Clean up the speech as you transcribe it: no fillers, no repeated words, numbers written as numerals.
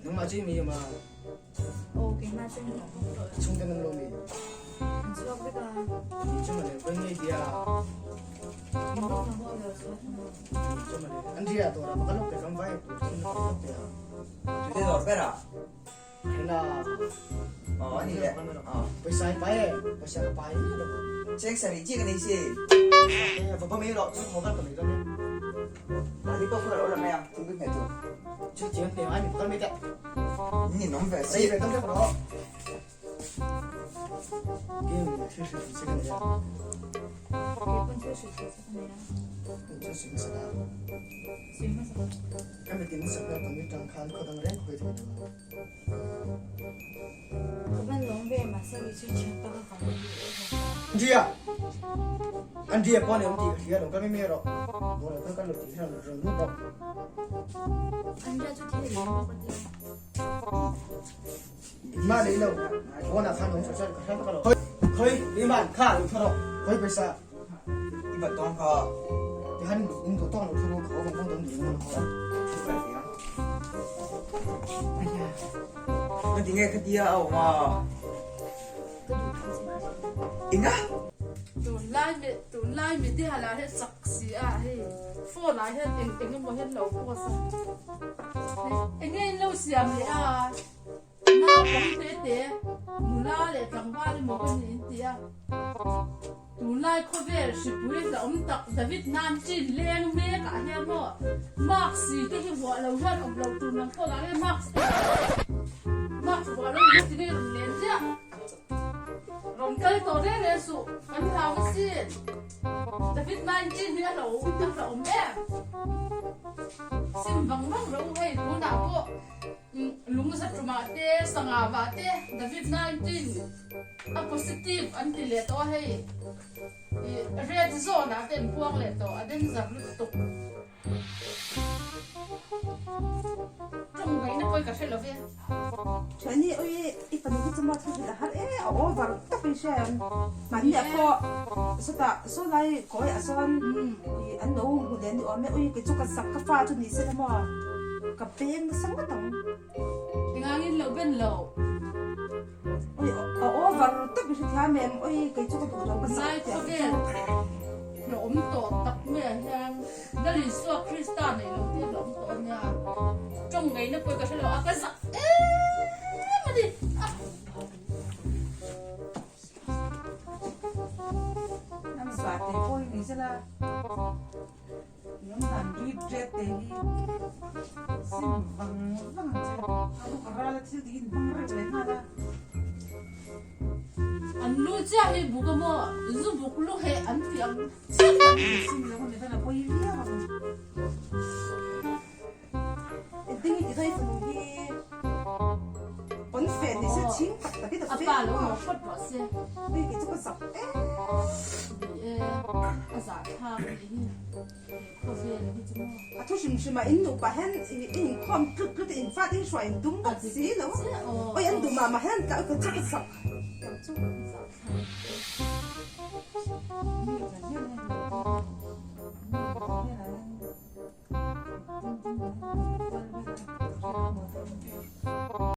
nang ma chi mi ma ô cái ma chân nó không rồi chung tan lo mi suốt với cả ni chuma le bai ngai dia mình không làm bao giờ suốt chuma le an dia to ra ka lo ke kam vai to chin ko te Thế rồi biết à? na Anh đi đấy. paisa pai paisa pai lo Check sang đi chiếc cái này xí. va pa mi lo mo ka mi lo ni Là đi bốc rồi là mày à? Không biết ngày thường. chu chen te ai mi ka mi te Nhìn nó về sai xí. ve kam te ko game ni shi shi ka ya cái con chưa sử dụng cái này chu shi sa da xuyên mất rồi kam te ni sa ka mi tang khan ko dang re ko te các bạn lồng về mà sao bị suy chuyển tao không có dia an dia pon em ti ka ro ka mi ro bo ro ka lo ti ha ro nu ro anh ra cho thế là nó có tiền ma le lo bo na khan no sa ka ka ro khoi ni man kha lu thoro khoi paisa Đi vào tông kho. thì hắn in tổ tông nó thua khó không không đồng gì nó khó Nó chỉ nghe cái tia ẩu mà. cái đủ thứ gì Ý á? tụi lai mình đi hà la hết sặc xì à hết phô lại hết anh mua hết lẩu phô sao anh nghe lâu xiêm đấy à na bóng thế thế mù la để thằng ba đi một cái gì thế à tụi lai có vẻ sự bùi là ông tặc David Nam chỉ lên mê cả nhà mà Max cái gì vợ lâu hơn ông lâu tụi nó có lại Max vợ lâu nhất thì lên chứ Rồng cây tổ đấy là sụ anh thao cái gì David Nam chỉ nhớ lâu tặc là ông em sim vắng vắng đâu hay cũng đã có lúng rất mà thế sang à và thế David 19 a positive anti le to hay red zone à tên quang le to aden giặc lúc tục trong cái nó coi cả sẽ là về Chani oi ipani ki chama thu da har over ta pi shen man ya ko so lai ko ya son i an no hu den o me oi ki chu ka sak ka fa chu ni se mo ka peng sang ma tang ngangin lâu bên lâu oi over ta pi thia mem oi ki chu ka du ka sai sak có về nó ốm tổ tập mẹ hàng đó là số Christian này nó thì nó ốm tổ nhà trong ngày nó coi cả sẽ là cái giặc mà đi nam sa te ko ni se la yom dan ri jet te hi sim vang vang che adu ra la chi din vang re le na la anh nuôi cha hay bố cái mò giúp bố lúc hệ anh tiếng sim la ko le na ko yi ya ba Ting i dai fu hi on fe ni se ching tak tak ki da fe apa lo mau phật bỏ xe ni ki chu ka sak à giả thang đi có về đi chứ mà a thu shim shima in nu pa hen in khom tut tut in fa in shwa in dum ka si lo oi an du ma hen ka chu ka sak Hãy subscribe cho kênh Ghiền Mì Gõ để không bỏ lỡ những video hấp dẫn